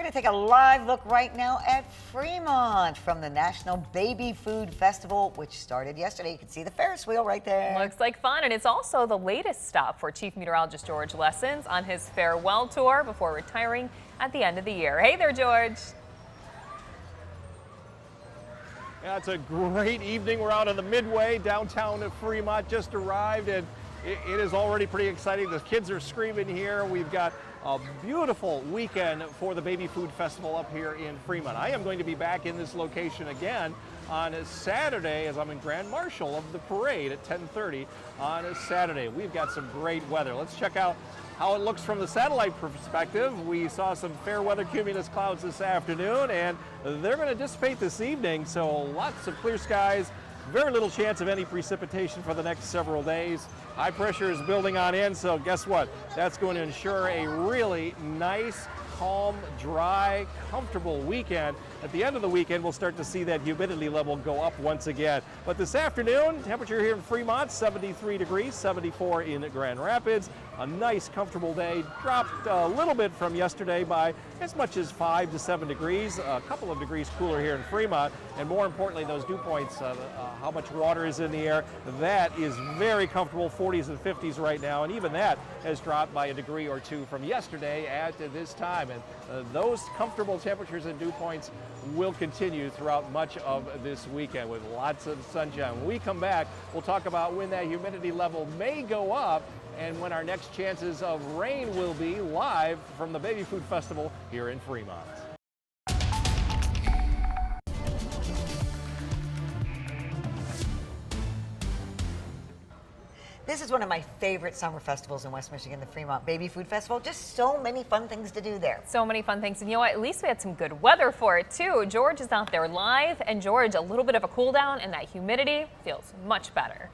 going to take a live look right now at Fremont from the National Baby Food Festival, which started yesterday. You can see the Ferris wheel right there. Looks like fun, and it's also the latest stop for Chief Meteorologist George Lessons on his farewell tour before retiring at the end of the year. Hey there, George. Yeah, it's a great evening. We're out on the Midway, downtown of Fremont, just arrived, and it is already pretty exciting. The kids are screaming here. We've got a beautiful weekend for the Baby Food Festival up here in Fremont. I am going to be back in this location again on Saturday as I'm in Grand Marshal of the parade at 10:30 on Saturday. We've got some great weather. Let's check out how it looks from the satellite perspective. We saw some fair weather cumulus clouds this afternoon, and they're going to dissipate this evening, so lots of clear skies. Very little chance of any precipitation for the next several days. High pressure is building on in, so guess what? That's going to ensure a really nice, calm, dry, comfortable weekend. At the end of the weekend, we'll start to see that humidity level go up once again. But this afternoon, temperature here in Fremont, 73 degrees, 74 in Grand Rapids. A nice, comfortable day. Dropped a little bit from yesterday by as much as 5 to 7 degrees. A couple of degrees cooler here in Fremont. And more importantly, those dew points, how much water is in the air, that is very comfortable, 40s and 50s right now. And even that has dropped by a degree or two from yesterday at this time. And those comfortable temperatures and dew points will continue throughout much of this weekend with lots of sunshine. When we come back, we'll talk about when that humidity level may go up and when our next chances of rain will be, live from the Baby Food Festival here in Fremont. This is one of my favorite summer festivals in West Michigan, the Fremont Baby Food Festival. Just so many fun things to do there. So many fun things. And you know what? At least we had some good weather for it, too. George is out there live. And George, a little bit of a cool down, and that humidity feels much better.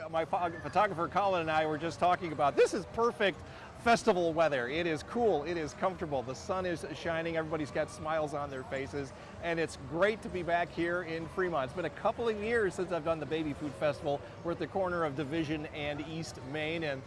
My photographer Colin and I were just talking about this is perfect festival weather. It is cool, it is comfortable, the sun is shining, everybody's got smiles on their faces, and it's great to be back here in Fremont. It's been a couple of years since I've done the Baby Food Festival. We're at the corner of Division and East Main, and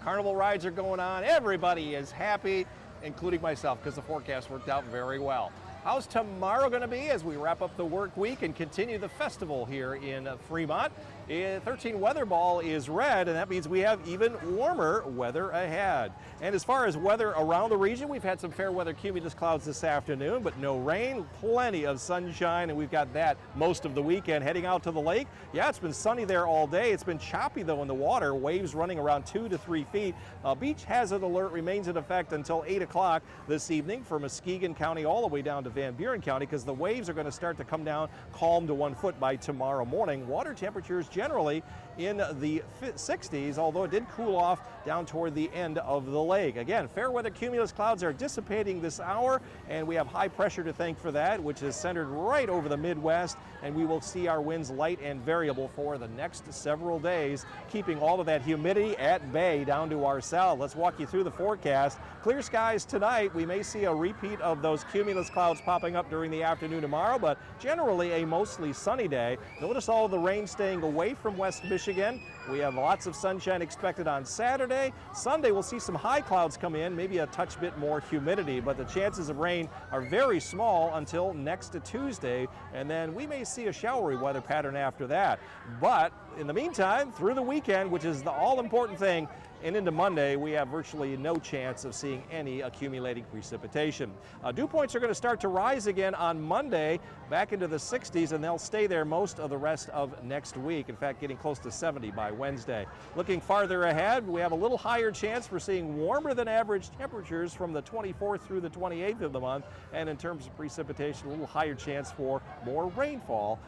carnival rides are going on. Everybody is happy, including myself, because the forecast worked out very well. How's tomorrow going to be as we wrap up the work week and continue the festival here in Fremont? 13 weather ball is red, and that means we have even warmer weather ahead. And as far as weather around the region, we've had some fair weather cumulus clouds this afternoon, but no rain, plenty of sunshine, and we've got that most of the weekend. Heading out to the lake, yeah, it's been sunny there all day. It's been choppy, though, in the water, waves running around 2 to 3 feet. Beach hazard alert remains in effect until 8 o'clock this evening for Muskegon County all the way down to Van Buren County, because the waves are going to start to come down calm to 1 foot by tomorrow morning. Water temperatures generally in the 60s, although it did cool off down toward the end of the lake. Again, fair weather cumulus clouds are dissipating this hour, and we have high pressure to thank for that, which is centered right over the Midwest, and we will see our winds light and variable for the next several days, keeping all of that humidity at bay down to our south. Let's walk you through the forecast. Clear skies tonight. We may see a repeat of those cumulus clouds popping up during the afternoon tomorrow, but generally a mostly sunny day. Notice all of the rain staying away from West Michigan. We have lots of sunshine expected on Saturday. Sunday we'll see some high clouds come in, maybe a touch bit more humidity, but the chances of rain are very small until next Tuesday, and then we may see a showery weather pattern after that. But in the meantime, through the weekend, which is the all-important thing, and into Monday, we have virtually no chance of seeing any accumulating precipitation. Dew points are going to start to rise again on Monday, back into the 60s, and they'll stay there most of the rest of next week. In fact, getting close to 70 by Wednesday. Looking farther ahead, we have a little higher chance for seeing warmer than average temperatures from the 24th through the 28th of the month, and in terms of precipitation, a little higher chance for more rainfall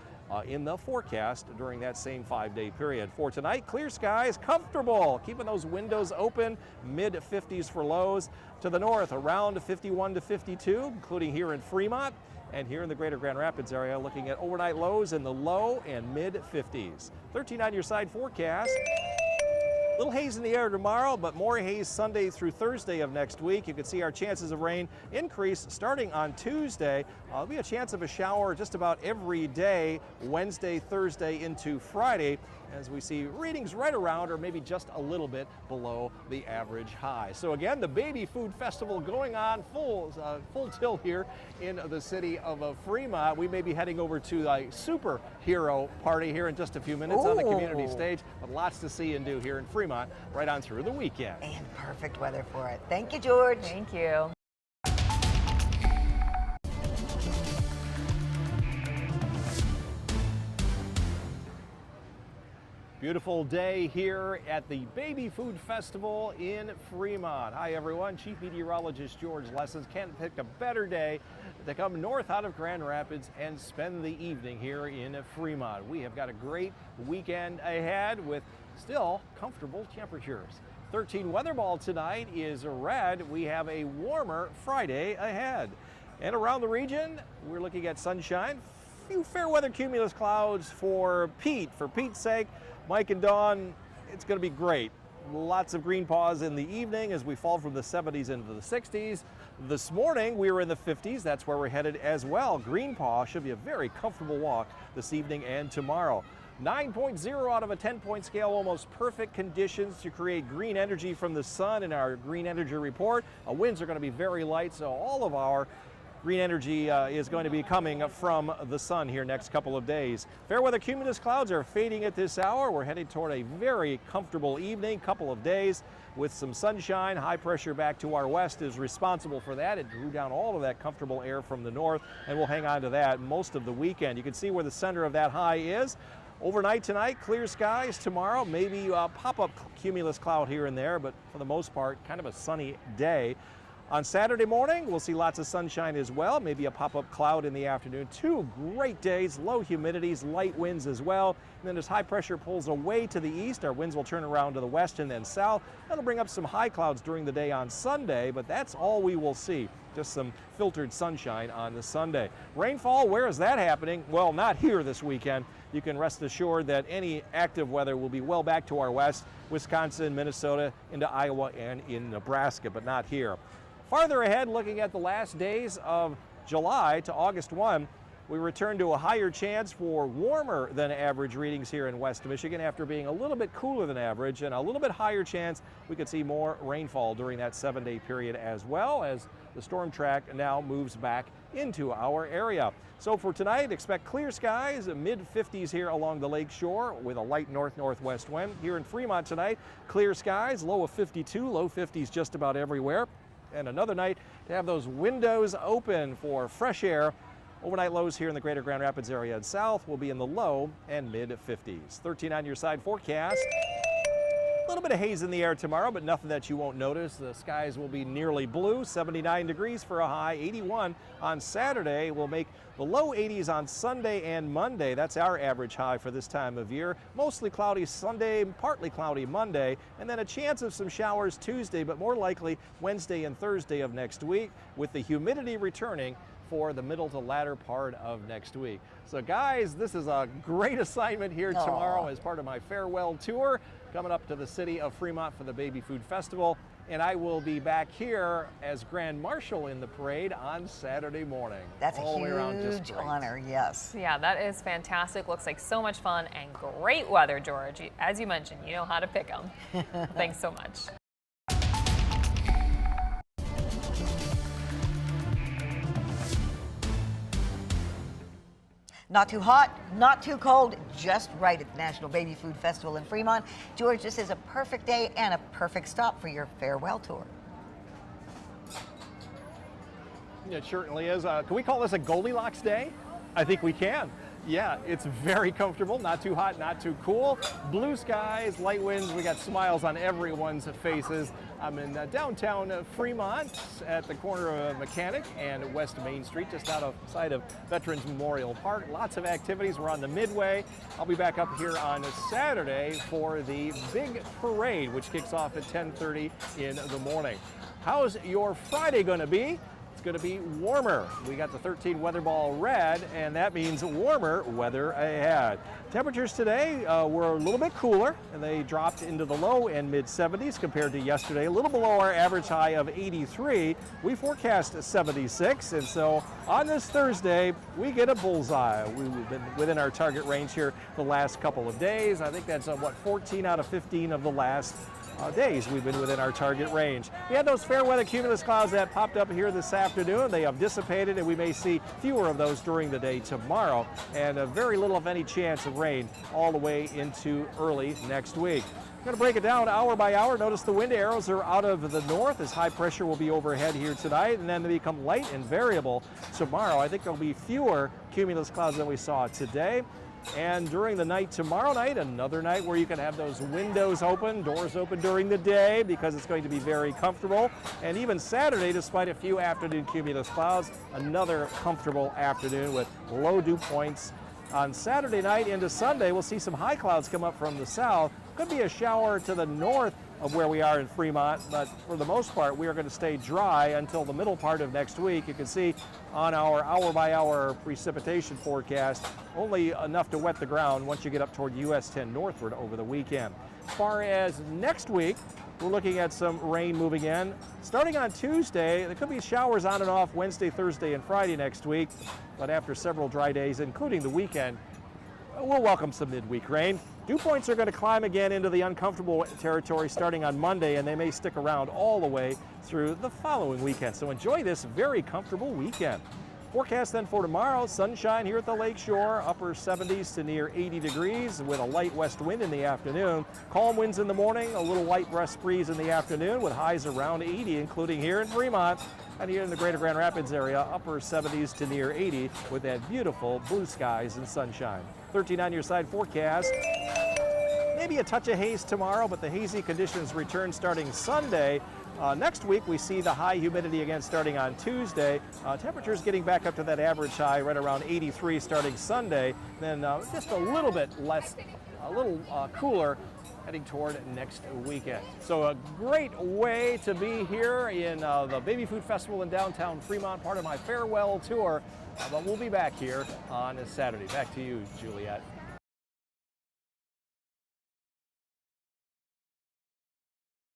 in the forecast during that same 5-day period. For tonight, clear skies, comfortable, keeping those windows open, mid-50s for lows. To the north, around 51 to 52, including here in Fremont. And here in the greater Grand Rapids area, looking at overnight lows in the low and mid-50s. 13 on your side forecast. Little haze in the air tomorrow, but more haze Sunday through Thursday of next week. You can see our chances of rain increase starting on Tuesday. There'll be a chance of a shower just about every day, Wednesday, Thursday into Friday, as we see readings right around or maybe just a little bit below the average high. So again, the Baby Food Festival going on full tilt here in the city of Fremont. We may be heading over to the superhero party here in just a few minutes on the community stage, but lots to see and do here in Fremont right on through the weekend. And perfect weather for it. Thank you, George. Thank you. Beautiful day here at the Baby Food Festival in Fremont. Hi everyone, Chief Meteorologist George Lessons. Can't pick a better day to come north out of Grand Rapids and spend the evening here in Fremont. We have got a great weekend ahead with still comfortable temperatures. 13 weather ball tonight is red. We have a warmer Friday ahead. And around the region, we're looking at sunshine. Few fair weather cumulus clouds for Pete. For Pete's sake, Mike and Dawn, it's going to be great. Lots of green paws in the evening as we fall from the 70s into the 60s. This morning we were in the 50s. That's where we're headed as well. Green paw should be a very comfortable walk this evening and tomorrow. 9.0 out of a 10-point scale, almost perfect conditions to create green energy from the sun in our green energy report. Winds are going to be very light, so all of our green energy is going to be coming from the sun here next couple of days. Fair weather cumulus clouds are fading at this hour. We're heading toward a very comfortable evening, couple of days with some sunshine. High pressure back to our west is responsible for that. It drew down all of that comfortable air from the north, and we'll hang on to that most of the weekend. You can see where the center of that high is. Overnight tonight, clear skies. Tomorrow, maybe a pop-up cumulus cloud here and there, but for the most part, kind of a sunny day. On Saturday morning, we'll see lots of sunshine as well, maybe a pop-up cloud in the afternoon. 2 great days, low humidities, light winds as well. And then as high pressure pulls away to the east, our winds will turn around to the west and then south. That'll bring up some high clouds during the day on Sunday, but that's all we will see. Just some filtered sunshine on the Sunday. Rainfall, where is that happening? Well, not here this weekend. You can rest assured that any active weather will be well back to our west, Wisconsin, Minnesota, into Iowa and in Nebraska, but not here. Farther ahead, looking at the last days of July to August 1, we return to a higher chance for warmer than average readings here in West Michigan after being a little bit cooler than average, and a little bit higher chance we could see more rainfall during that 7-day period as well as the storm track now moves back into our area. So for tonight, expect clear skies, mid-50s here along the lake shore with a light north-northwest wind. Here in Fremont tonight, clear skies, low of 52, low 50s just about everywhere. And another night to have those windows open for fresh air. Overnight lows here in the greater Grand Rapids area and south will be in the low and mid-50s. 13 on your side forecast. A little bit of haze in the air tomorrow, but nothing that you won't notice. The skies will be nearly blue, 79 degrees for a high, 81 on Saturday. We'll make the low 80s on Sunday and Monday. That's our average high for this time of year. Mostly cloudy Sunday, partly cloudy Monday, and then a chance of some showers Tuesday, but more likely Wednesday and Thursday of next week, with the humidity returning for the middle to latter part of next week. So guys, this is a great assignment here tomorrow as part of my farewell tour, coming up to the city of Fremont for the Baby Food Festival. And I will be back here as Grand Marshal in the parade on Saturday morning. That's all a huge honor, yes. Yeah, that is fantastic. Looks like so much fun and great weather, George. As you mentioned, you know how to pick them. Thanks so much. Not too hot, not too cold, just right at the National Baby Food Festival in Fremont. George, this is a perfect day and a perfect stop for your farewell tour. It certainly is. Can we call this a Goldilocks day? I think we can. Yeah, it's very comfortable, not too hot, not too cool. Blue skies, light winds, we got smiles on everyone's faces. I'm in downtown Fremont at the corner of Mechanic and West Main Street, just outside of Veterans Memorial Park. Lots of activities. We're on the Midway. I'll be back up here on Saturday for the big parade, which kicks off at 10:30 in the morning. How's your Friday going to be? It's going to be warmer. We got the 13 weather ball red, and that means warmer weather ahead. Temperatures today were a little bit cooler, and they dropped into the low and mid 70s compared to yesterday, a little below our average high of 83. We forecast 76, and so on this Thursday, we get a bullseye. We've been within our target range here the last couple of days. I think that's 14 out of 15 of the last days we've been within our target range. We had those fair weather cumulus clouds that popped up here this afternoon. They have dissipated, and we may see fewer of those during the day tomorrow, and very little of any chance of rain all the way into early next week. I'm going to break it down hour by hour. Notice the wind arrows are out of the north as high pressure will be overhead here tonight, and then they become light and variable tomorrow. I think there'll be fewer cumulus clouds than we saw today. And during the night tomorrow night, another night where you can have those windows open, doors open during the day because it's going to be very comfortable. And even Saturday, despite a few afternoon cumulus clouds, another comfortable afternoon with low dew points. On Saturday night into Sunday, we'll see some high clouds come up from the south. Could be a shower to the north of where we are in Fremont, but for the most part, we are going to stay dry until the middle part of next week. You can see on our hour-by-hour precipitation forecast, only enough to wet the ground once you get up toward US 10 northward over the weekend. As far as next week, we're looking at some rain moving in. Starting on Tuesday, there could be showers on and off Wednesday, Thursday, and Friday next week, but after several dry days, including the weekend, we'll welcome some midweek rain. Dew points are going to climb again into the uncomfortable territory starting on Monday, and they may stick around all the way through the following weekend. So enjoy this very comfortable weekend. Forecast then for tomorrow, sunshine here at the lake shore, upper 70s to near 80 degrees with a light west wind in the afternoon. Calm winds in the morning, a little light breeze breeze in the afternoon with highs around 80, including here in Fremont. And here in the greater Grand Rapids area, upper 70s to near 80 with that beautiful blue skies and sunshine. 13 on your side forecast. Maybe a touch of haze tomorrow, but the hazy conditions return starting Sunday. Next week, we see the high humidity again starting on Tuesday. Temperatures getting back up to that average high right around 83 starting Sunday. Then just a little bit less, a little cooler heading toward next weekend. So a great way to be here in the Baby Food Festival in downtown Fremont, part of my farewell tour. But we'll be back here on Saturday. Back to you, Juliet.